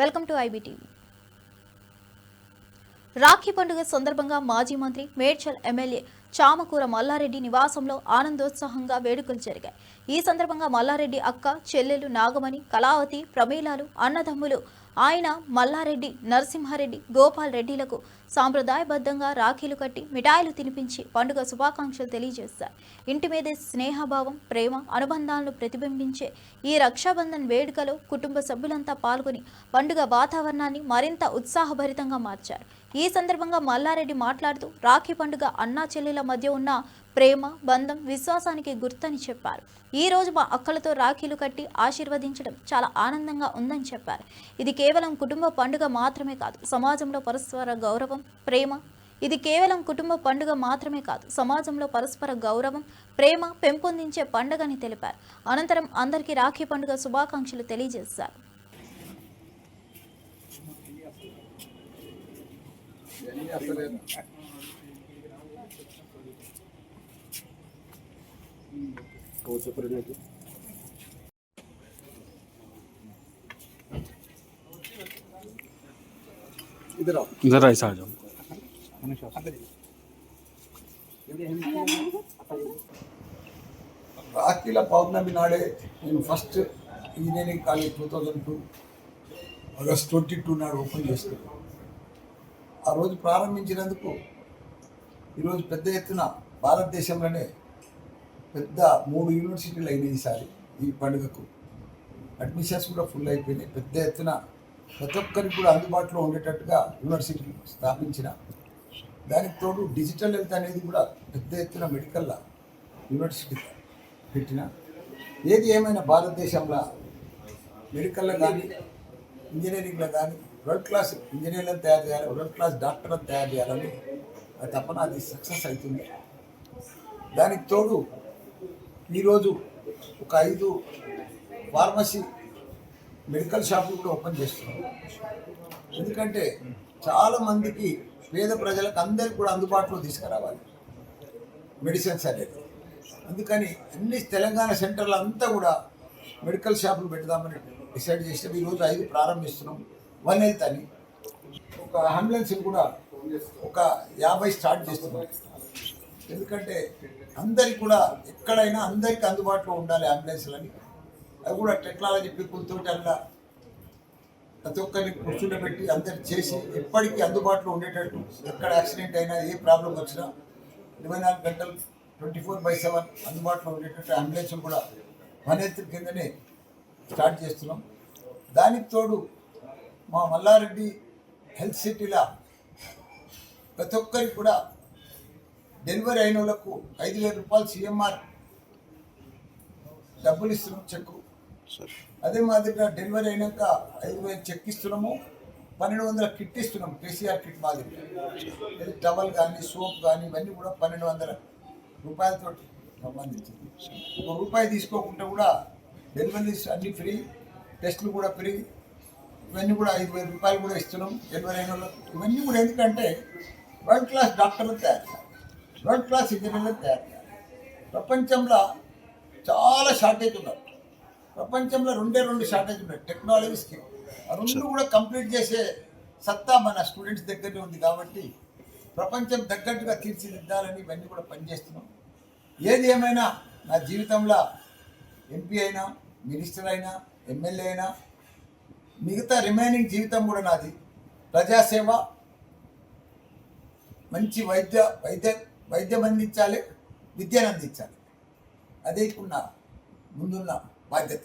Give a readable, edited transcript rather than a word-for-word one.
Welcome to IBTV. Rakhi పండుగ సందర్భంగా మాజీ మంత్రి మేడ్చల్ ఎమ్మెల్యే చామకూర మల్లారెడ్డి నివాసంలో ఆనందోత్సాహంగా వేడుకలు జరిగాయి. ఈ సందర్భంగా మల్లారెడ్డి అక్క, చెల్లెలు నాగమణి, కళావతి, ప్రమీలాలు, అన్నదమ్ములు ఆయన మల్లారెడ్డి, నరసింహారెడ్డి, గోపాల్ రెడ్డిలకు సాంప్రదాయబద్ధంగా రాఖీలు కట్టి మిఠాయిలు తినిపించి పండుగ శుభాకాంక్షలు తెలియజేశారు. ఇంటి మీదే స్నేహభావం, ప్రేమ, అనుబంధాలను ప్రతిబింబించే ఈ రక్షాబంధన్ వేడుకలో కుటుంబ సభ్యులంతా పాల్గొని పండుగ వాతావరణాన్ని మరింత ఉత్సాహభరితంగా మార్చారు. ఈ సందర్భంగా మల్లారెడ్డి మాట్లాడుతూ రాఖీ పండుగ అన్నా చెల్లెల మధ్య ఉన్న ప్రేమ, బంధం, విశ్వాసానికి గుర్తని చెప్పారు. ఈ రోజు మా అక్కలతో రాఖీలు కట్టి ఆశీర్వదించడం చాలా ఆనందంగా ఉందని చెప్పారు. ఇది కేవలం కుటుంబ పండుగ మాత్రమే కాదు, సమాజంలో పరస్పర గౌరవం, ప్రేమ ఇది కేవలం కుటుంబ పండుగ మాత్రమే కాదు, సమాజంలో పరస్పర గౌరవం, ప్రేమ పెంపొందించే పండుగని తెలిపారు. అనంతరం అందరికీ రాఖీ పండుగ శుభాకాంక్షలు తెలియజేశారు. जरा ऐसा आ जाओ। రాఖీల పౌర్ణమి నాడే నేను ఫస్ట్ ఇంజనీరింగ్ కాలేజ్ 2002 ఆగస్ట్ 22 నాడు ఓపెన్ చేసుకున్నాను. ఆ రోజు ప్రారంభించినందుకు ఈరోజు పెద్ద ఎత్తున భారతదేశంలోనే పెద్ద 3 యూనివర్సిటీలు అయినాయి. ఈసారి ఈ పండుగకు అడ్మిషన్స్ కూడా ఫుల్ అయిపోయినాయి. పెద్ద ఎత్తున ప్రతి ఒక్కరికి కూడా అందుబాటులో ఉండేటట్టుగా యూనివర్సిటీ స్థాపించిన, దానికి తోడు డిజిటల్ హెల్త్ అనేది కూడా పెద్ద ఎత్తున మెడికల్ యూనివర్సిటీ పెట్టిన. ఏది ఏమైనా భారతదేశంలో మెడికల్లో కానీ ఇంజనీరింగ్లో కానీ వరల్డ్ క్లాస్ ఇంజనీర్లను తయారు చేయాలి, వరల్డ్ క్లాస్ డాక్టర్లను తయారు చేయాలని అది తప్పన అది సక్సెస్ అవుతుంది. దానికి తోడు ఈరోజు ఒక 5 ఫార్మసీ మెడికల్ షాపులు కూడా ఓపెన్ చేస్తున్నాం. ఎందుకంటే చాలామందికి పేద ప్రజలకు అందరికీ కూడా అందుబాటులో తీసుకురావాలి మెడిసిన్స్ అనేది. అందుకని అన్ని తెలంగాణ సెంటర్లు అంతా కూడా మెడికల్ షాపులు పెడదామని డిసైడ్ చేసాం. ఈరోజు 5 ప్రారంభిస్తున్నాం. వన్ హెల్త్ అని ఒక అంబులెన్స్ కూడా ఒక 50 స్టార్ట్ చేస్తున్నాం. ఎందుకంటే అందరికి కూడా ఎక్కడైనా అందరికీ అందుబాటులో ఉండాలి అంబులెన్స్లని. అవి కూడా టెక్నాలజీ పీపుల్తో అలా ప్రతి ఒక్కరిని కూర్చుండబెట్టి అందరికి చేసి ఎప్పటికీ అందుబాటులో ఉండేటట్టు, ఎక్కడ యాక్సిడెంట్ అయినా ఏ ప్రాబ్లం వచ్చినా 24 గంటలు 24/7 అందుబాటులో ఉండేటట్టు అంబులెన్స్లు కూడా వన్ హెల్త్ కిందనే స్టార్ట్ చేస్తున్నాం. దానికి తోడు మా మల్లారెడ్డి హెల్త్ సిటీలో ప్రతి ఒక్కరికి కూడా డెలివరీ అయిన వాళ్ళకు 5,000 రూపాయలు సిఎంఆర్ డబ్బులు ఇస్తున్నాం, చెక్కు. అదే మాదిరిగా డెలివరీ అయినాక 5,000 చెక్ ఇస్తున్నాము, 1,200 కిట్ ఇస్తున్నాం, కేసీఆర్ కిట్ మాదిరిగా. టవల్ కానీ సోప్ కానీ ఇవన్నీ కూడా 1,200 రూపాయలతో సంబంధించింది. ₹1 తీసుకోకుండా కూడా డెలివరీస్ అన్నీ ఫ్రీ, టెస్టులు కూడా ఫ్రీ. ఇవన్నీ కూడా 5,000 రూపాయలు కూడా ఇస్తున్నాం డెలివరీ అయిన వాళ్ళకి. ఇవన్నీ కూడా ఎందుకంటే వరల్డ్ క్లాస్ డాక్టర్లు తయారు చేయాలి, వరల్డ్ క్లాస్ ఇంజనీర్లు తయారు చేయాలి. ప్రపంచంలో చాలా షార్టేజ్ ఉన్నారు. ప్రపంచంలో 2 షార్టేజ్ ఉన్నాయి, టెక్నాలజీ, స్కిల్. ఆ 2 కూడా కంప్లీట్ చేసే సత్తా మన స్టూడెంట్స్ దగ్గరనే ఉంది. కాబట్టి ప్రపంచం తగ్గట్టుగా తీర్చిదిద్దాలని ఇవన్నీ కూడా పనిచేస్తున్నాం. ఏది ఏమైనా నా జీవితంలో ఎంపీ అయినా, మినిస్టర్ అయినా, ఎమ్మెల్యే అయినా, మిగతా రిమైనింగ్ జీవితం కూడా నాది ప్రజాసేవ, మంచి వైద్యం అందించాలి, విద్యను అందించాలి. అదే ఇప్పుడు నా ముందున్న బాధ్యత.